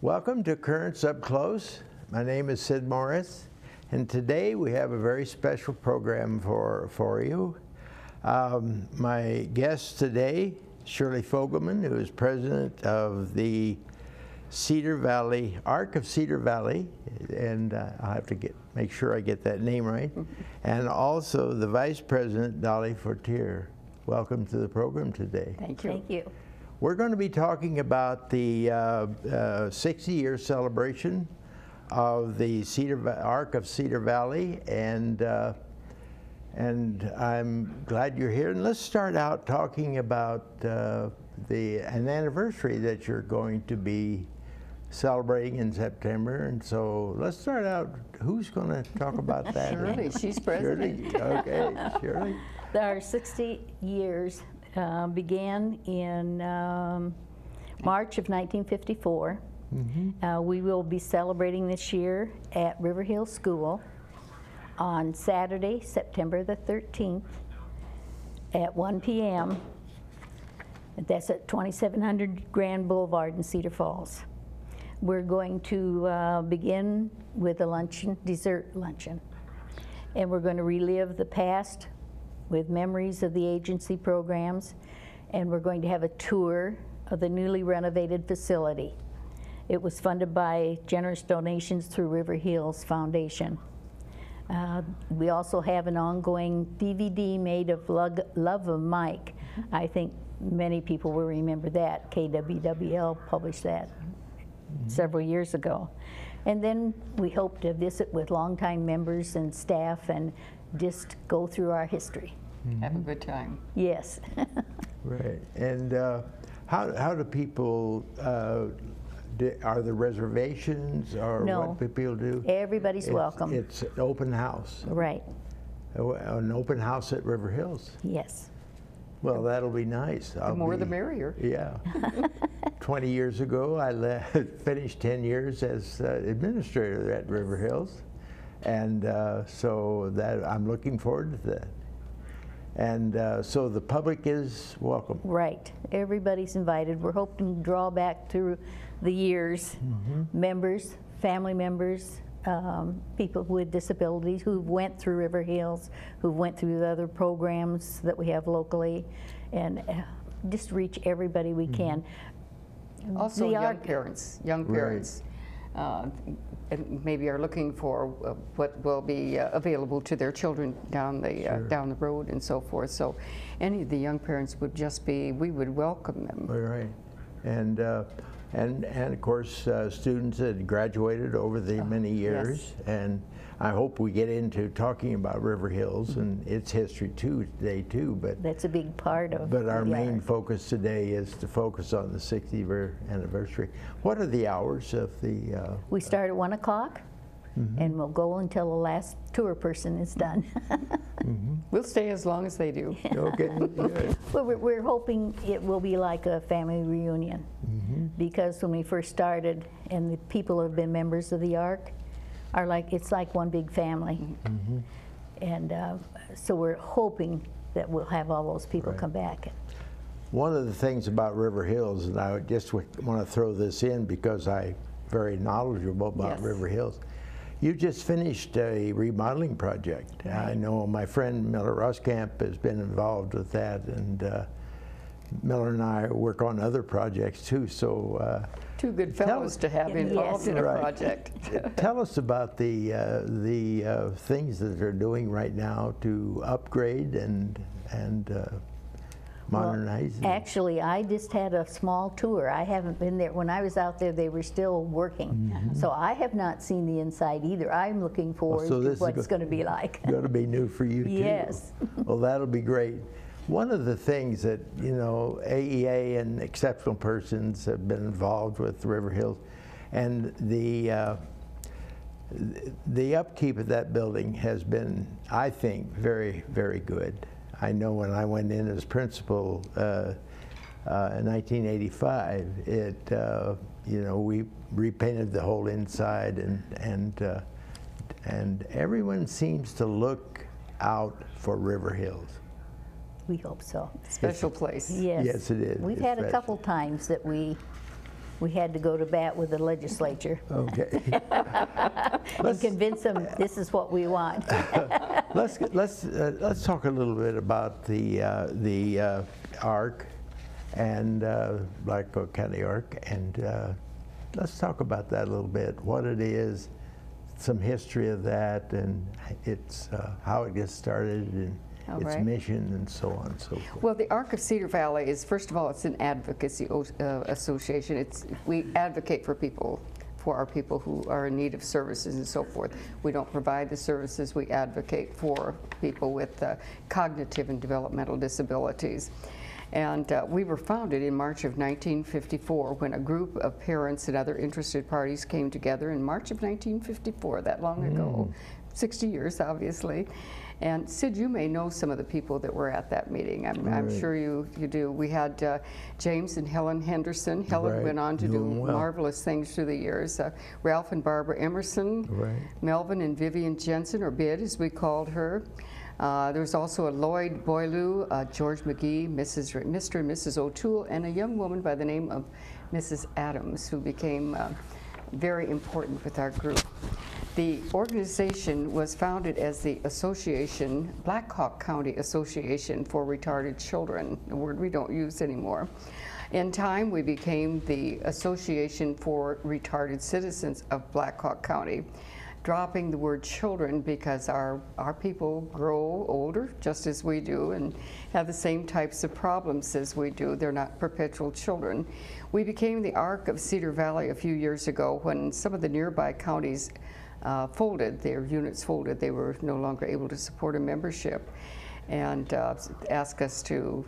Welcome to Currents Up Close. My name is Sid Morris, and today we have a very special program for you. My guest today, Shirley Fogelman, who is president of the Cedar Valley, Arc of Cedar Valley, and I'll have to make sure I get that name right, and also the vice president, Dolly Fortier. Welcome to the program today. Thank you. Thank you. We're going to be talking about the 60-year celebration of the Arc of Cedar Valley, and I'm glad you're here. And let's start out talking about an anniversary that you're going to be celebrating in September. And so let's start out. Who's going to talk about that? Shirley, she's president. Shirley, okay, Shirley. Our 60 years began in March of 1954. Mm-hmm. We will be celebrating this year at River Hill School on Saturday, September the 13th at 1 p.m. That's at 2700 Grand Boulevard in Cedar Falls. We're going to begin with a dessert luncheon. And we're going to relive the past with memories of the agency programs, and we're going to have a tour of the newly renovated facility. It was funded by generous donations through River Hills Foundation. We also have an ongoing DVD made of Love of Mike. I think many people will remember that. KWWL published that several years ago. And then we hope to visit with longtime members and staff and just go through our history. Have a good time. Yes. Right. And how do people, are there reservations or No. what do people do? Everybody's welcome. It's an open house. Right. An open house at River Hills. Yes. Well, that'll be nice. The more the merrier. Yeah. 20 years ago, I finished 10 years as administrator at River Hills. And so I'm looking forward to that. And so the public is welcome. Right. Everybody's invited. We're hoping to draw back through the years, members, family members, people with disabilities who went through River Hills, who went through the other programs that we have locally, and just reach everybody we can. Also young parents. And maybe are looking for what will be available to their children down the road and so forth. So any of the young parents would we would welcome them. Right. And of course students that graduated over the many years. Yes. And I hope we get into talking about River Hills and its history today too. But that's a big part of. But our main focus today is to focus on the 60th anniversary. What are the hours of the? We start at 1 o'clock, and we'll go until the last tour person is done. We'll stay as long as they do. Okay. Good. Well, we're hoping it will be like a family reunion, because when we first started, and the people who have been members of the Arc are it's like one big family. And so we're hoping that we'll have all those people come back. One of the things about River Hills, and I just want to throw this in because I'm very knowledgeable about River Hills. You just finished a remodeling project. Right. I know my friend Miller Ruskamp has been involved with that, and Miller and I work on other projects too. So two good fellows to have involved in a project. Tell us about the things that they're doing right now to upgrade and modernize. Well, actually, I just had a small tour. I haven't been there. When I was out there, they were still working. So I have not seen the inside either. I'm looking forward to what it's going to be like. Going to be new for you too. Yes. Well, that'll be great. One of the things that, AEA and exceptional persons have been involved with River Hills, and the upkeep of that building has been, I think, very, very good. I know when I went in as principal in 1985, we repainted the whole inside, and everyone seems to look out for River Hills. We hope so. Special place. Yes. Yes, it is. We've had a couple times that we we had to go to bat with the legislature Okay. and convince them this is what we want. Let's talk a little bit about the ARC and Black Hawk County ARC, and let's talk about that a little bit. What it is, some history of that, and its how it gets started, and its mission, and so on and so forth. Well, the ARC of Cedar Valley is, first of all, it's an advocacy association. We advocate for people, for our people who are in need of services and so forth. We don't provide the services, we advocate for people with cognitive and developmental disabilities. And we were founded in March of 1954 when a group of parents and other interested parties came together in March of 1954, that long ago, 60 years obviously. And Sid, you may know some of the people that were at that meeting. I'm sure you do. We had James and Helen Henderson. Helen went on to do marvelous things through the years. Ralph and Barbara Emerson, Melvin and Vivian Jensen, or Bid as we called her. There was also a Lloyd Boileau, George McGee, Mr. and Mrs. O'Toole, and a young woman by the name of Mrs. Adams, who became very important with our group. The organization was founded as the Association, Black Hawk County Association for Retarded Children, a word we don't use anymore. In time, we became the Association for Retarded Citizens of Black Hawk County, dropping the word children because our people grow older just as we do and have the same types of problems as we do. They're not perpetual children. We became the ARC of Cedar Valley a few years ago when some of the nearby counties folded, their units folded. They were no longer able to support a membership, and asked us to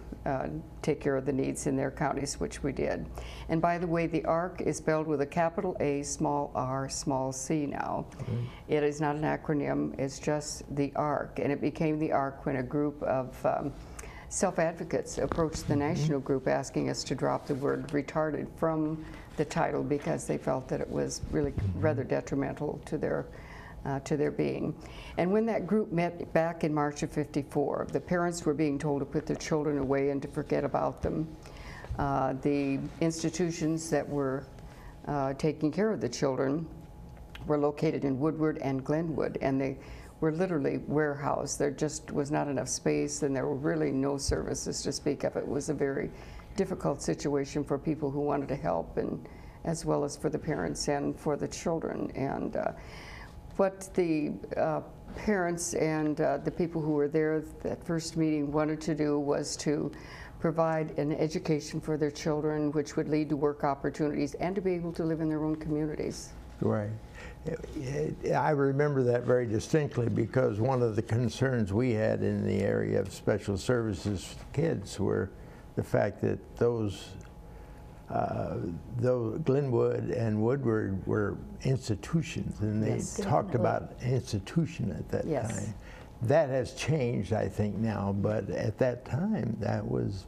take care of the needs in their counties, which we did. And by the way, the ARC is spelled with a capital A, small r, small c now. It is not an acronym, it's just the ARC, and it became the ARC when a group of self-advocates approached the national group asking us to drop the word retarded from the title because they felt that it was really rather detrimental to their being. And when that group met back in March of '54, the parents were being told to put their children away and to forget about them. The institutions that were taking care of the children were located in Woodward and Glenwood, and they were literally warehoused. There just was not enough space, and there were really no services to speak of. It was a very difficult situation for people who wanted to help, and as well as for the parents and for the children. And what the parents and the people who were there at that first meeting wanted to do was to provide an education for their children, which would lead to work opportunities and to be able to live in their own communities. Right. I remember that very distinctly because one of the concerns we had in the area of special services for kids were the fact that those Glenwood and Woodward were institutions, and they talked about institution at that time. That has changed, I think, now, but at that time, that was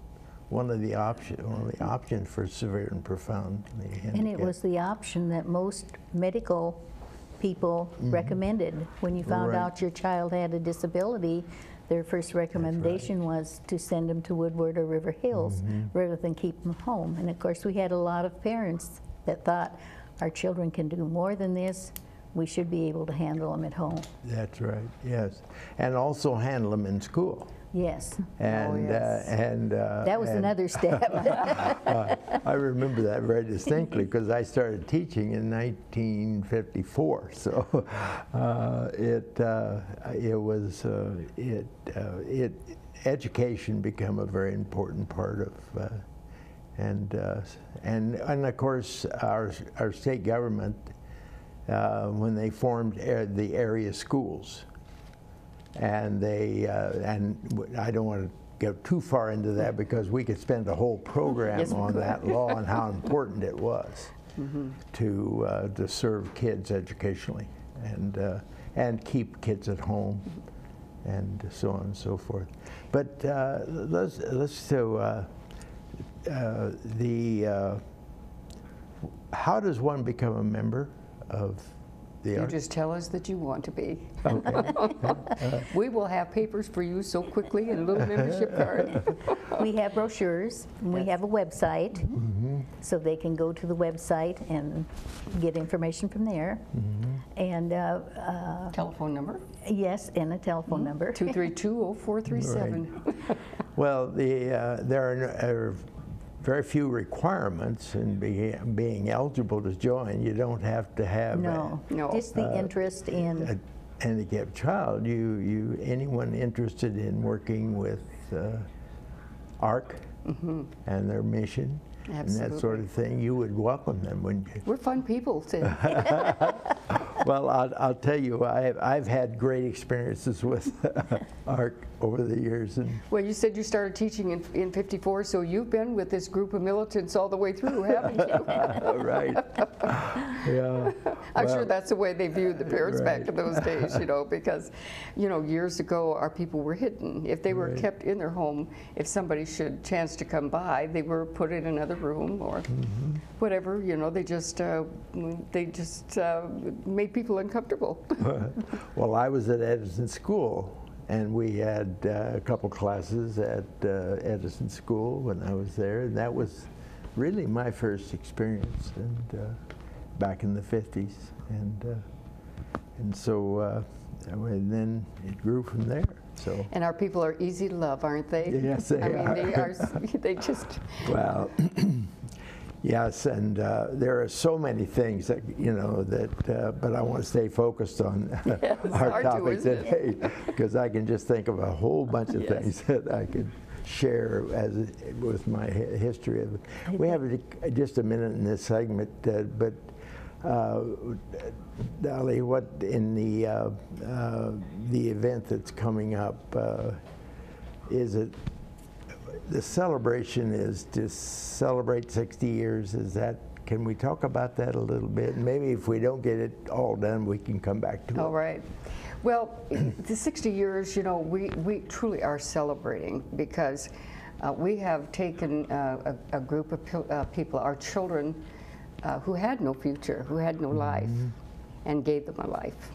one of the options for severe and profound handicap. And it was the option that most medical people recommended. When you found out your child had a disability, their first recommendation was to send them to Woodward or River Hills rather than keep them home. And of course, we had a lot of parents that thought our children can do more than this. We should be able to handle them at home. That's right, yes. And also handle them in school. Yes. And, that was another step. I remember that very distinctly because I started teaching in 1954. So education became a very important part of, and of course our state government when they formed the area schools. And and I don't want to go too far into that because we could spend a whole program on that law and how important it was to serve kids educationally and keep kids at home and so on and so forth. But how does one become a member of the ARC? You just tell us that you want to be. Okay. We will have papers for you so quickly and a little membership card. We have brochures, and we have a website, So they can go to the website and get information from there. And Telephone number? yes, and a telephone number. 232-0437. Well, there are very few requirements in being eligible to join. You don't have to have No, just the interest in. a handicapped child. Anyone interested in working with ARC and their mission and that sort of thing, you would welcome them, wouldn't you? We're fun people, Sid. Well, I'll tell you, I've had great experiences with ARC over the years. And Well, you said you started teaching in '54, so you've been with this group of militants all the way through, haven't you? right. Yeah. I'm Well, sure that's the way they viewed the parents back right. in those days, because, years ago, our people were hidden. If they were Right. kept in their home, if somebody should chance to come by, they were put in another room or whatever, they just made people uncomfortable. Well, I was at Edison School, and we had a couple classes at Edison School when I was there, and that was really my first experience, and back in the 50s, and so and then it grew from there. So. And our people are easy to love, aren't they? Yes, they are. They are. They just. Well, yes, and there are so many things that but I want to stay focused on our hard to, topic isn't it? today, because I can just think of a whole bunch of things that I could share with my history of it. We have just a minute in this segment, but Dolly, what in the event that's coming up, is it? The celebration is to celebrate 60 years. Can we talk about that a little bit? Maybe if we don't get it all done, we can come back to it. All right. Well, the 60 years, we truly are celebrating because we have taken a group of people, our children, who had no future, who had no life, and gave them a life.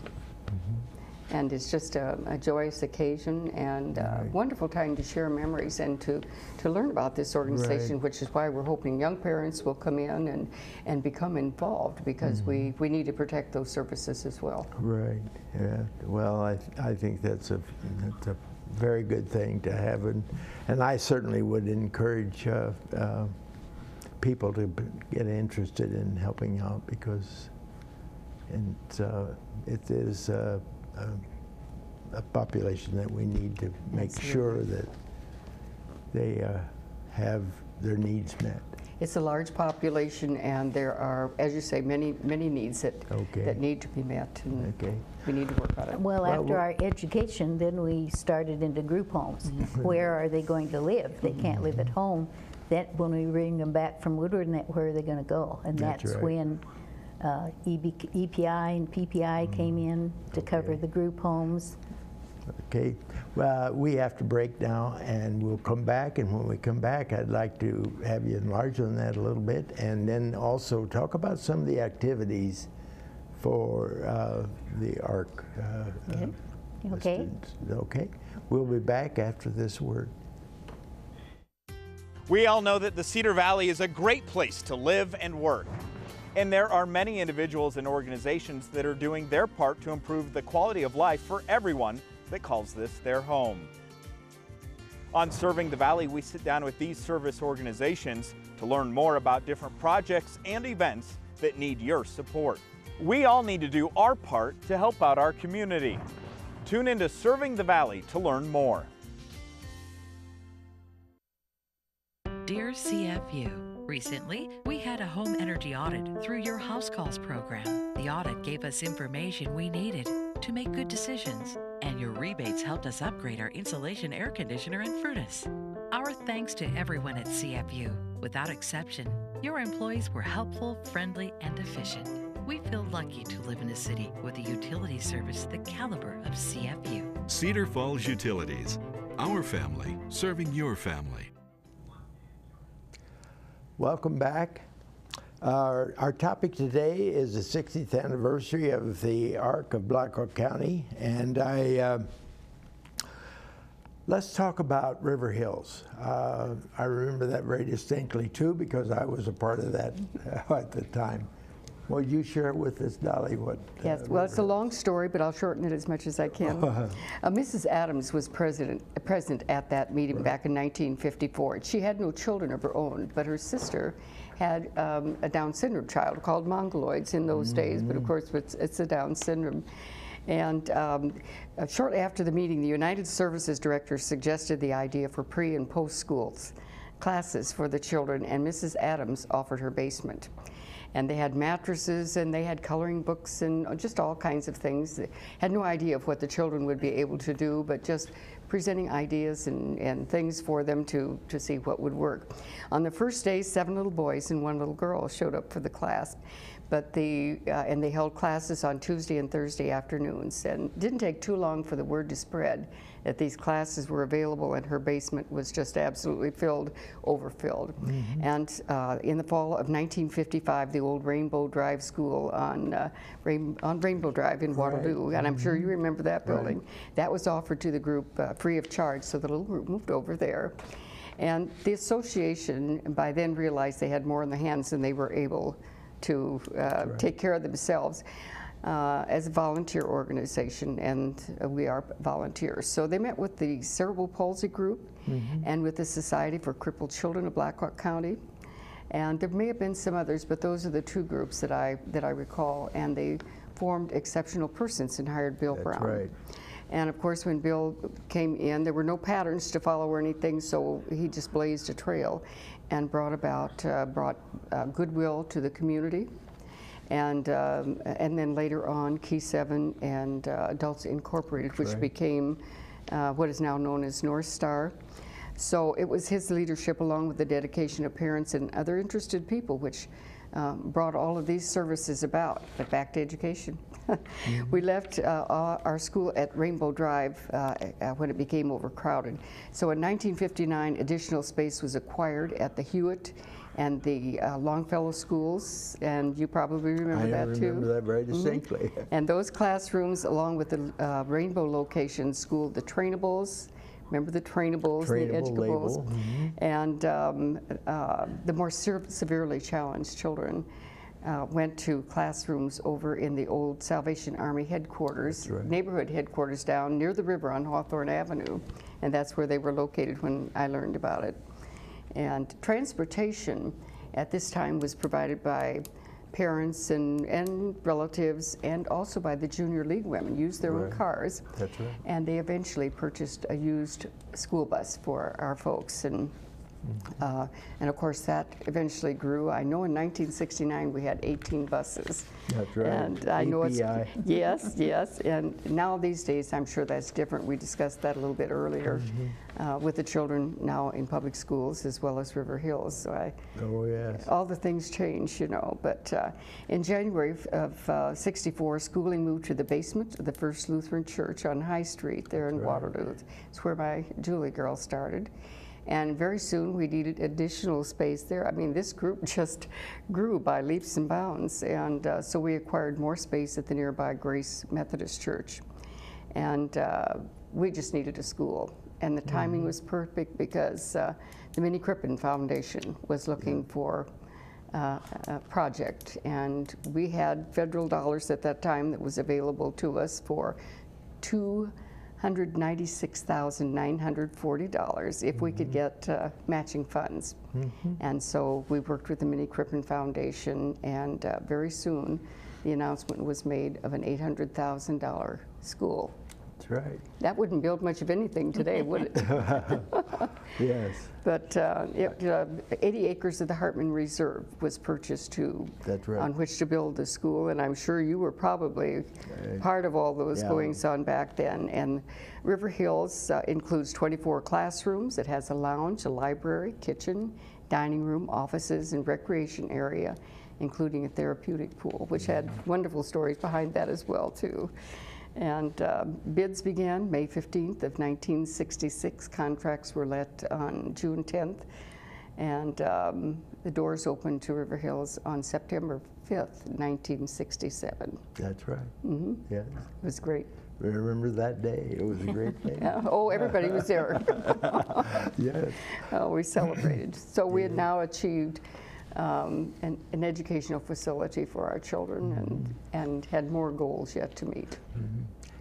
And it's just a joyous occasion and a wonderful time to share memories and to learn about this organization, which is why we're hoping young parents will come in and become involved, because we need to protect those services as well. Right, yeah. Well, I think that's a very good thing to have, and I certainly would encourage people to get interested in helping out, because it is a population that we need to make sure that they have their needs met. It's a large population, and there are, as you say, many needs that need to be met, and we need to work on it. Well, after our education, then we started into group homes. Where are they going to live? They can't live at home. That when we bring them back from Woodward, where are they going to go? And that's when EPI and PPI came in to cover the group homes. Okay, well, we have to break now, and we'll come back, and when we come back, I'd like to have you enlarge on that a little bit, and then also talk about some of the activities for the ARC students. Okay, we'll be back after this word. We all know that the Cedar Valley is a great place to live and work. And there are many individuals and organizations that are doing their part to improve the quality of life for everyone that calls this their home. On Serving the Valley, we sit down with these service organizations to learn more about different projects and events that need your support. We all need to do our part to help out our community. Tune into Serving the Valley to learn more. Dear CFU, recently we had a home energy audit through your House Calls program. The audit gave us information we needed to make good decisions, and your rebates helped us upgrade our insulation air conditioner and furnace. Our thanks to everyone at CFU. Without exception, your employees were helpful, friendly, and efficient. We feel lucky to live in a city with a utility service the caliber of CFU. Cedar Falls Utilities, our family serving your family. Welcome back. Our topic today is the 60th anniversary of the ARC of Blackhawk County, and Let's talk about River Hills. I remember that very distinctly too because I was a part of that at the time. Would you share with us, Dolly, what? Yes, well, it's a long story, but I'll shorten it as much as I can. Mrs. Adams was present at that meeting back in 1954. She had no children of her own, but her sister had a Down syndrome child called mongoloids in those days, but of course it's a Down syndrome. And shortly after the meeting, the United Services Director suggested the idea for pre- and post-schools classes for the children, and Mrs. Adams offered her basement. And they had mattresses, and they had coloring books, and just all kinds of things. They had no idea of what the children would be able to do, but just presenting ideas and things for them to see what would work. On the first day, 7 little boys and 1 little girl showed up for the class. But and they held classes on Tuesday and Thursday afternoons, and it didn't take too long for the word to spread that these classes were available, and her basement was just absolutely overfilled. And in the fall of 1955, the old Rainbow Drive School on Rainbow Drive in Waterloo, and I'm sure you remember that building, that was offered to the group free of charge, so the little group moved over there. And the association by then realized they had more in the hands than they were able to take care of themselves as a volunteer organization, and we are volunteers. So they met with the Cerebral Palsy Group and with the Society for Crippled Children of Blackhawk County, and there may have been some others, but those are the 2 groups that I recall, and they formed Exceptional Persons and hired Bill Brown. That's right. And of course, when Bill came in, there were no patterns to follow or anything, so he just blazed a trail and brought goodwill to the community. And then later on, Key 7 and Adults Incorporated, which became what is now known as North Star. So it was his leadership, along with the dedication of parents and other interested people, which brought all of these services about. But back to education. We left our school at Rainbow Drive when it became overcrowded. So in 1959, additional space was acquired at the Hewitt and the Longfellow schools, and you probably remember that too. I remember that very distinctly. And those classrooms, along with the Rainbow location, schooled the trainables. Remember the trainables, the educables, and the more severely challenged children went to classrooms over in the old Salvation Army headquarters, neighborhood headquarters down near the river on Hawthorne Avenue, and that's where they were located when I learned about it. And transportation at this time was provided by parents and relatives, and also by the Junior League women, used their own cars. That's right. And they eventually purchased a used school bus for our folks. And of course that eventually grew. I know in 1969 we had 18 buses. That's right. And I know it's, yes. And now these days I'm sure that's different. We discussed that a little bit earlier with the children now in public schools as well as River Hills. So all the things change, you know. But in January of '64, schooling moved to the basement of the First Lutheran Church on High Street there in Waterloo. It's where my Julie girl started. And very soon we needed additional space there. I mean, this group just grew by leaps and bounds. And so we acquired more space at the nearby Grace Methodist Church. And we just needed a school. And the timing was perfect because the Minnie Crippen Foundation was looking for a project. And we had federal dollars at that time that was available to us for $296,940 if we could get matching funds. And so we worked with the Minnie Crippen Foundation, and very soon the announcement was made of an $800,000 school. That's right. That wouldn't build much of anything today, would it? Yes. But 80 acres of the Hartman Reserve was purchased on which to build the school, and I'm sure you were probably part of all those goings on back then. And River Hills includes 24 classrooms. It has a lounge, a library, kitchen, dining room, offices, and recreation area, including a therapeutic pool, which had wonderful stories behind that as well, too. And bids began May 15th of 1966. Contracts were let on June 10th. And the doors opened to River Hills on September 5th, 1967. That's right. Yes. It was great. Remember that day? It was a great day. Oh, everybody was there. Yes. Oh, we celebrated. So we had now achieved an educational facility for our children and had more goals yet to meet.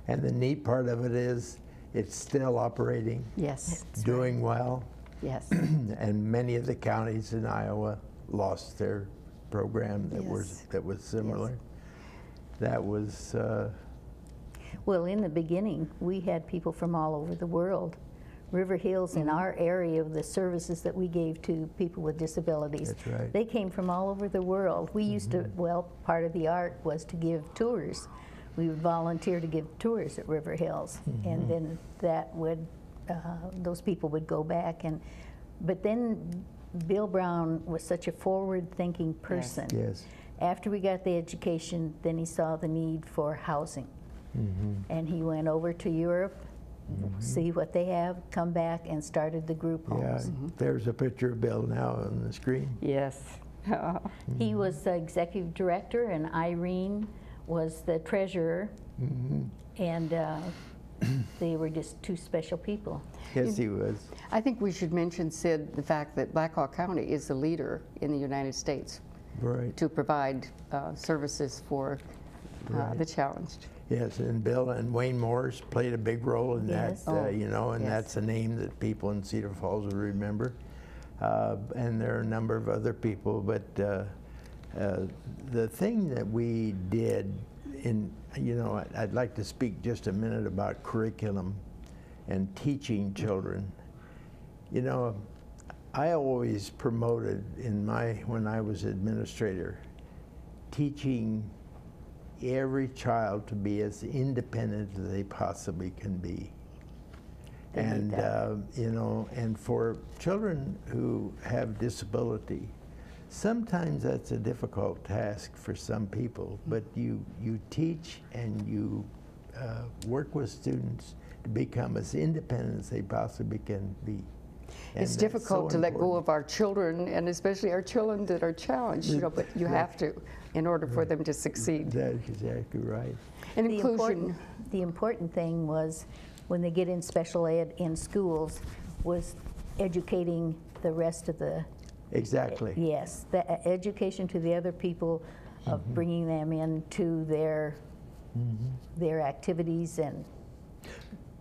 And the neat part of it is it's still operating, Yes. doing well, Yes. and many of the counties in Iowa lost their program that Yes. was similar. Yes. That was Well, in the beginning, we had people from all over the world. River Hills in our area, the services that we gave to people with disabilities. That's right. They came from all over the world. We used to, well, part of the art was to give tours. We would volunteer to give tours at River Hills, and then that would, those people would go back but then Bill Brown was such a forward-thinking person. yes. After we got the education, then he saw the need for housing. And he went over to Europe, see what they have, come back and started the group Yeah, homes. there's a picture of Bill now on the screen. Yes. He was the executive director, and Irene was the treasurer, and they were just two special people. Yes, he was. I think we should mention, Sid, the fact that Blackhawk County is the leader in the United States Right. to provide services for Right. the challenged. Yes, and Bill and Wayne Morris played a big role in Yes. that, Oh, you know, and yes. that's a name that people in Cedar Falls would remember. And there are a number of other people, but the thing that we did you know, I'd like to speak just a minute about curriculum and teaching children. You know, I always promoted when I was administrator, teaching every child to be as independent as they possibly can be. They need And, that. you know, and for children who have disability, sometimes that's a difficult task for some people, but you teach and you work with students to become as independent as they possibly can be. And It's that's difficult so to let go important. of our children, and especially our children that are challenged, you know, but you have to in order for them to succeed. That's exactly right. And The inclusion. important thing was, when they get in special ed in schools, was educating the rest of the, Exactly. yes, the education to the other people of bringing them into their activities. And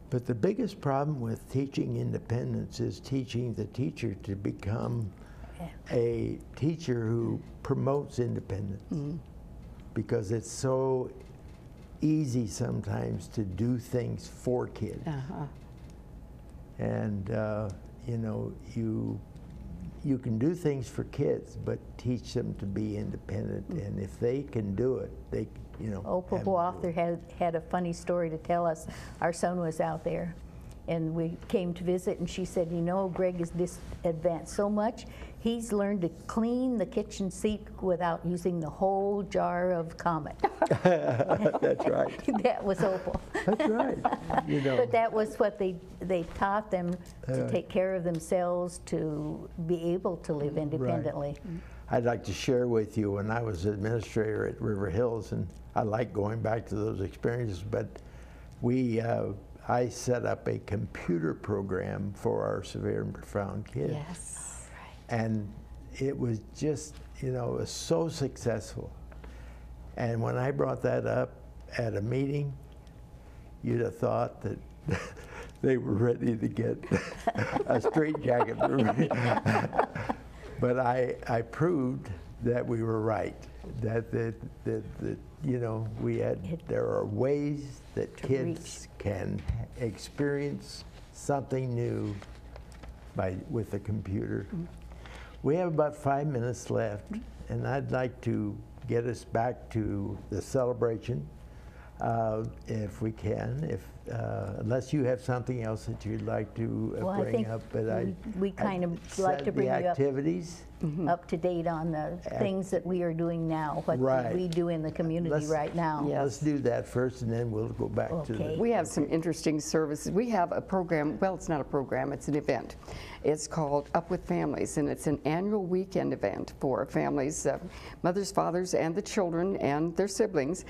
But the biggest problem with teaching independence is teaching the teacher to become a teacher who promotes independence. Because it's so easy sometimes to do things for kids. And you know, you can do things for kids, but teach them to be independent. And if they can do it, they, you know. Opal have- Boather had a funny story to tell us. Our son was out there, and we came to visit, and she said, you know, Greg is advanced so much, he's learned to clean the kitchen sink without using the whole jar of Comet. That's right. That was Opal. That's right. You know. But that was what they taught them, to Right. take care of themselves, to be able to live independently. I'd like to share with you when I was administrator at River Hills, and I like going back to those experiences, but I set up a computer program for our severe and profound kids. Yes. And it was just, you know, it was so successful. And when I brought that up at a meeting, you'd have thought that they were ready to get a straitjacket. But I proved that we were right, that you know, there are ways that kids can experience something new with a computer. We have about 5 minutes left, and I'd like to get us back to the celebration, if we can, if unless you have something else that you'd like to Well, I bring think up, but we kind of like to bring the you up activities. up to date on the things that we are doing now, what Right. we do in the community right now. Yeah. Let's do that first, and then we'll go back to Okay. the. We have some interesting services. We have a program, well, it's not a program, it's an event. It's called Up with Families, and it's an annual weekend event for families, mothers, fathers, and the children and their siblings.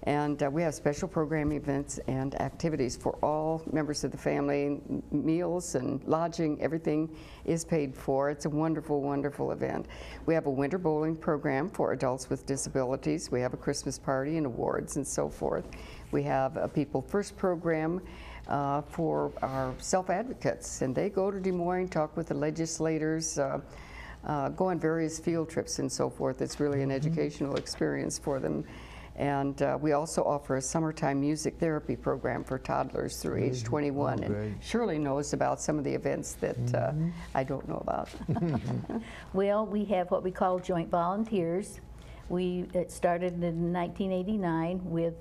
And we have special program events and activities for all members of the family. Meals and lodging, everything is paid for. It's a wonderful, wonderful event. We have a winter bowling program for adults with disabilities. We have a Christmas party and awards and so forth. We have a People First program for our self-advocates, and they go to Des Moines, talk with the legislators, go on various field trips and so forth. It's really an educational experience for them. And we also offer a summertime music therapy program for toddlers through age 21. And Shirley knows about some of the events that I don't know about. Well, we have what we call joint volunteers. It started in 1989 with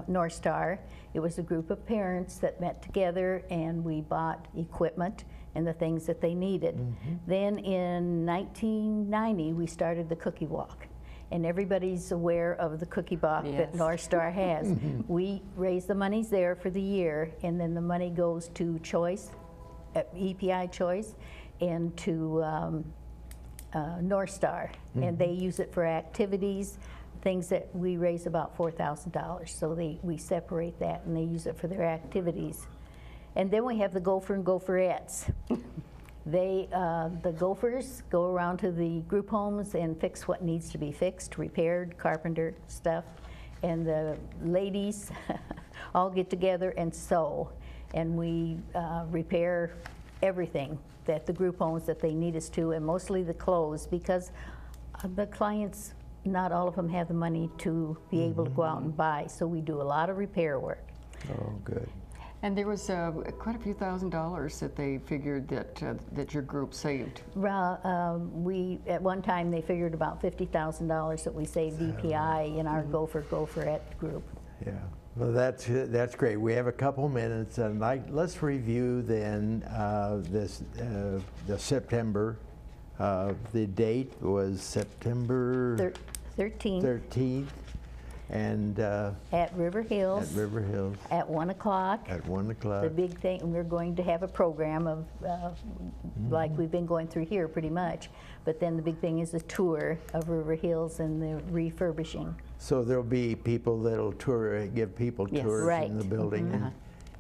North Star. It was a group of parents that met together, and we bought equipment and the things that they needed. Then in 1990, we started the Cookie Walk. And everybody's aware of the cookie box that North Star has. We raise the monies there for the year, and then the money goes to Choice, EPI Choice, and to North Star. And they use it for activities, things that we raise about $4,000. So we separate that, and they use it for their activities. And then we have the Gopher and Gopherettes. The Gophers go around to the group homes and fix what needs to be fixed, repaired, carpenter stuff. And the ladies all get together and sew. And we repair everything that the group owns that they need us to, and mostly the clothes, because the clients, not all of them have the money to be able to go out and buy. So we do a lot of repair work. Oh, good. And there was quite a few $1,000s that they figured that your group saved. At one time they figured about $50,000 that we saved EPI in our Gopherette group. Yeah, well, that's great. We have a couple minutes, and let's review then the September. The date was September 13th. And at River Hills. At River Hills. At 1 o'clock. At 1 o'clock. The big thing, we're going to have a program of, like we've been going through here pretty much, but then the big thing is a tour of River Hills and the refurbishing. So there'll be people that'll give people tours in the building.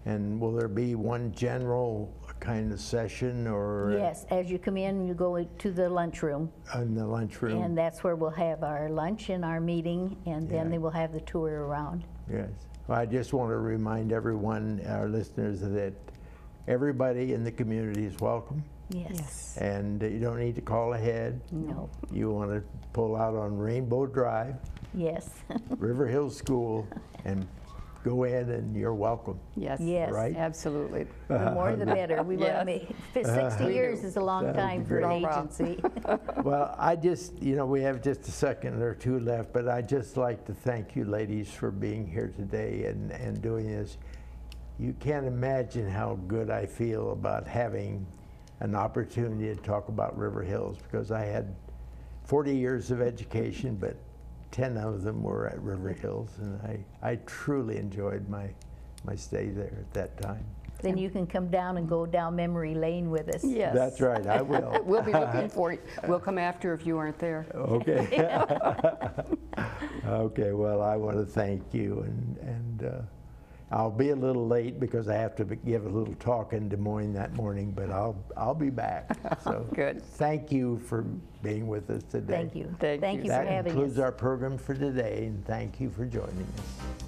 And will there be one general kind of session, or? Yes, as you come in, you go to the lunchroom. In the lunchroom. And that's where we'll have our lunch and our meeting, and then they will have the tour around. Yes. Well, I just want to remind everyone, our listeners, that everybody in the community is welcome. Yes. And you don't need to call ahead. No. You want to pull out on Rainbow Drive. Yes. River Hills School, and go in, and you're welcome. Yes. Yes. Right? Absolutely. The more the better. We want to make 60 years is a long time for an agency. Well, I just, we have just a second or two left, but I'd just like to thank you ladies for being here today and doing this. You can't imagine how good I feel about having an opportunity to talk about River Hills, because I had 40 years of education, but 10 of them were at River Hills, and I truly enjoyed my stay there at that time. Then you can come down and go down memory lane with us. Yes. That's right, I will. We'll be looking for you. We'll come after if you aren't there. Okay. Okay, well, I want to thank you, and I'll be a little late because I have to give a little talk in Des Moines that morning, but I'll be back. So Good. Thank you for being with us today. Thank you. Thank Thank you. you for That having us. concludes our program for today, and thank you for joining us.